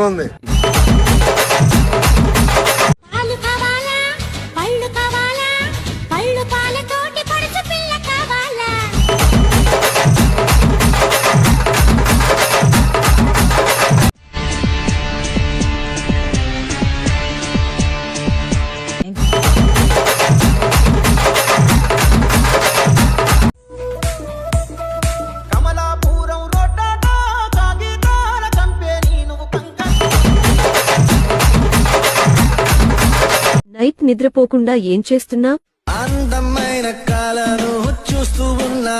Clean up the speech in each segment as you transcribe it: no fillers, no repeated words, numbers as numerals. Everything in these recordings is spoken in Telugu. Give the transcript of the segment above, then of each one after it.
బ్రహ్మాండంగా ఉంది. నైట్ నిద్రపోకుండా ఏం చేస్తున్నా? అందమైన కళను చూస్తూ ఉన్నా.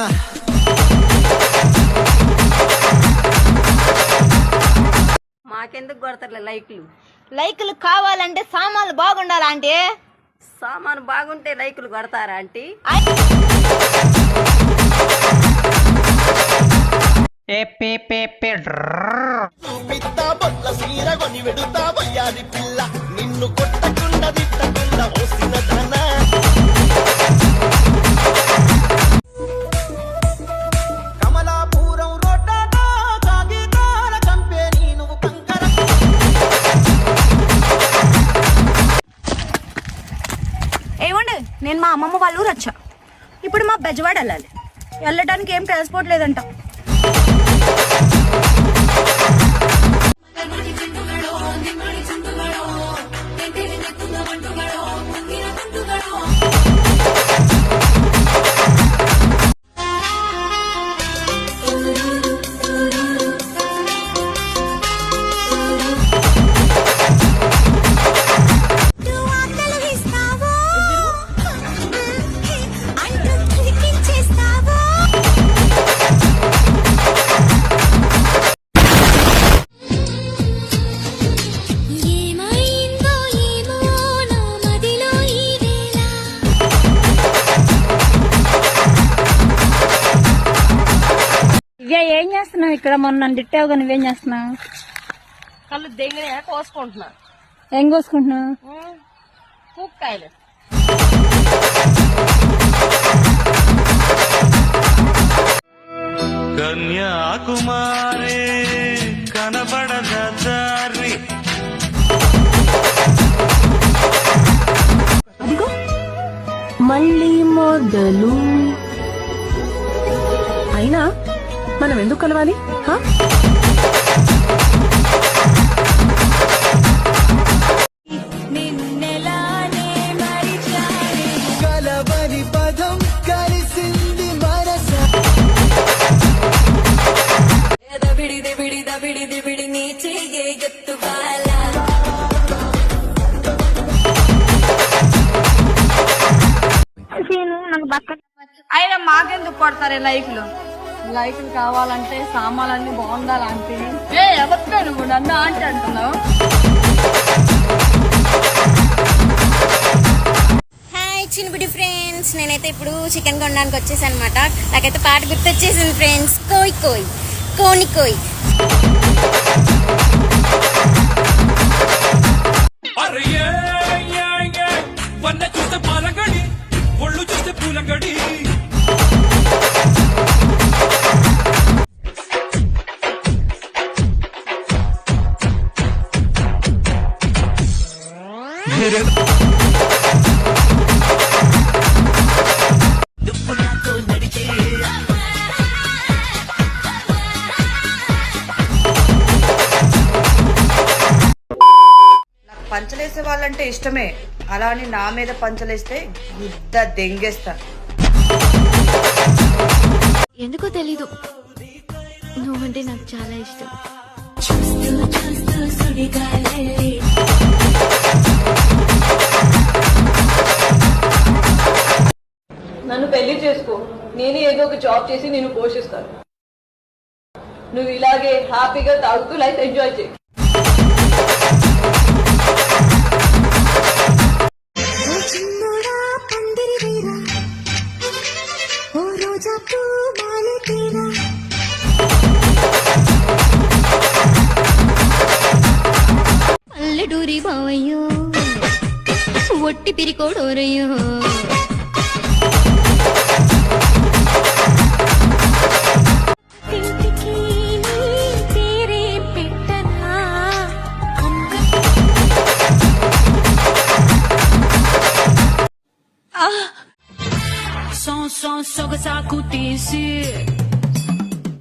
మాకెందుకు కొడతారులే లైక్లు? లైకులు కావాలంటే సామాన్లు బాగుండాలా అంటే? సామాను బాగుంటే లైకులు కొడతారా ఆంటీ? నిన్ను కొట్టకుండా తిట్టకుండా మోసిన ధన. కమలాపురం రోడ్డాటో కాగితాల కంపెనీ నువ్వు కంకర. ఏమండి, నేను మా అమ్మమ్మ వాళ్ళ ఊరు వచ్చా. ఇప్పుడు మా బెజవాడ వెళ్ళాలి. వెళ్ళడానికి ఏం ట్రాన్స్పోర్ట్ లేదంట. ఏం చేస్తున్నావు ఇక్కడ? మొన్న తిట్టావు కానీ నువ్వేం చేస్తున్నావు? కళ్ళు దెంగనే కోసుకుంటున్నా. ఏం కోసుకుంటున్నావు? పూక్కాయలు. కన్యాకుమారి కనబడదారి. అదిగో మళ్ళీ మొదలు. అయినా మనం ఎందుకు కలవాలి? కలవని పదం కలిసింది మనస. అయినా మాకెందుకు కొడతారే లైఫ్లో? లైఫ్లు కావాలంటే సామాన్లన్నీ బాగుండాలంటే. ఎవరితో నువ్వు నన్ను అంటే అంటున్నావు? హాయ్ చిన్నబుడి ఫ్రెండ్స్, నేనైతే ఇప్పుడు చికెన్ కొనడానికి వచ్చేసాను అనమాట. నాకైతే పాట గుర్తొచ్చేసింది ఫ్రెండ్స్. కోయ్ కోయ్ కోని కోయ్. చూస్తే పాలంగడి, ఒళ్ళు చూస్తే పూలంగడి. పంచలేసే వాళ్ళంటే ఇష్టమే, అలా అని నా మీద పంచలేస్తే గుద్ద దెంగేస్తా. ఎందుకో తెలీదు, నువ్వంటే నాకు చాలా ఇష్టం. నన్ను పెళ్లి చేసుకో, నేనే ఏదో ఒక జాబ్ చేసి నేను పోషిస్తాను. నువ్వు ఇలాగే హ్యాపీగా తాగుతూ లైఫ్ ఎంజాయ్ చేయి. పల్లెటూరి బావయ్యో, ఒట్టి పిరికోడోరయ్యో. తీసి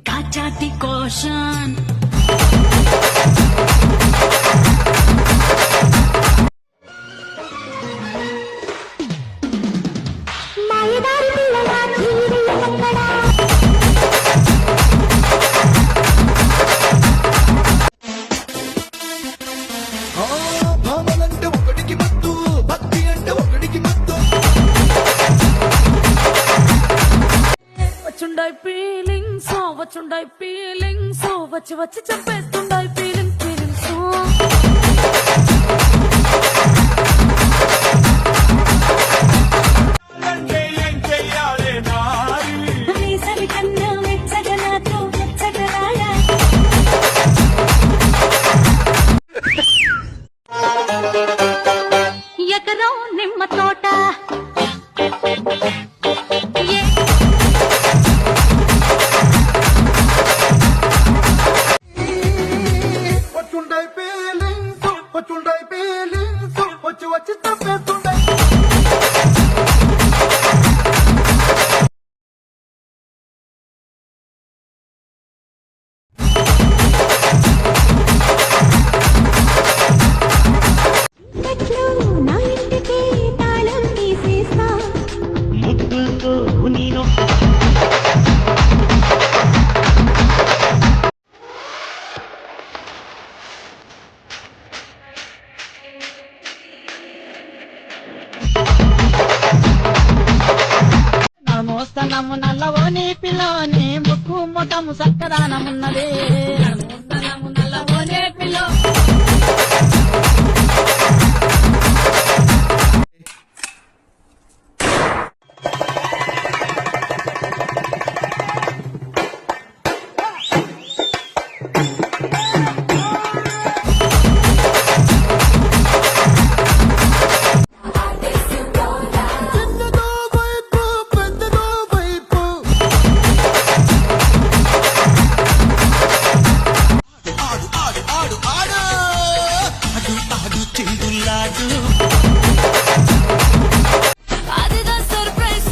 కాచాటి కోషన్ భావనంటే ఒకటికి మత్తు భక్తి అంటే ఒకటికి మత్తు వచ్చుండాయి ఫీలింగ్స్ వచ్చి వచ్చి చెప్పేస్తుండాయి ఫీలింగ్స్ అంటే ఏం చెయ్యాలి నారి సరికన్నా మెచ్చగా నాతో మెచ్చగా రాయా ఎకరం నిమ్మ తోట వచ్చుండై ఫీలింగ్స్ వచ్చి వచ్చి తప్పేస్తుండే నా ఇంటికి తాళం తీసేస్తా ముద్దుతో నేను నమోస్తనము నల్లవో నీ పిల్లోని ముక్కు మొటము సక్కదానమున్నదే నమోస్తనము నల్లవో నీ పిల్లో చిన్నదో వైపు పెద్దదో వైపు ఆడు ఆడు ఆడు ఆడు ఆడు ఆడు చిందులాడు అదిదా సర్ప్రైజ్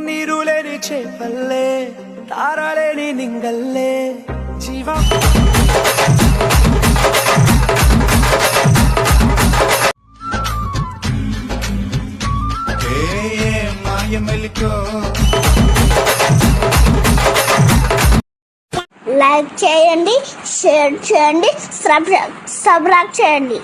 నీరు లేని చేపల్లే తారలేని నింగల్లే జీవం మాయ మెలికో లైక్ చేయండి షేర్ చేయండి సబ్స్క్రైబ్ చేయండి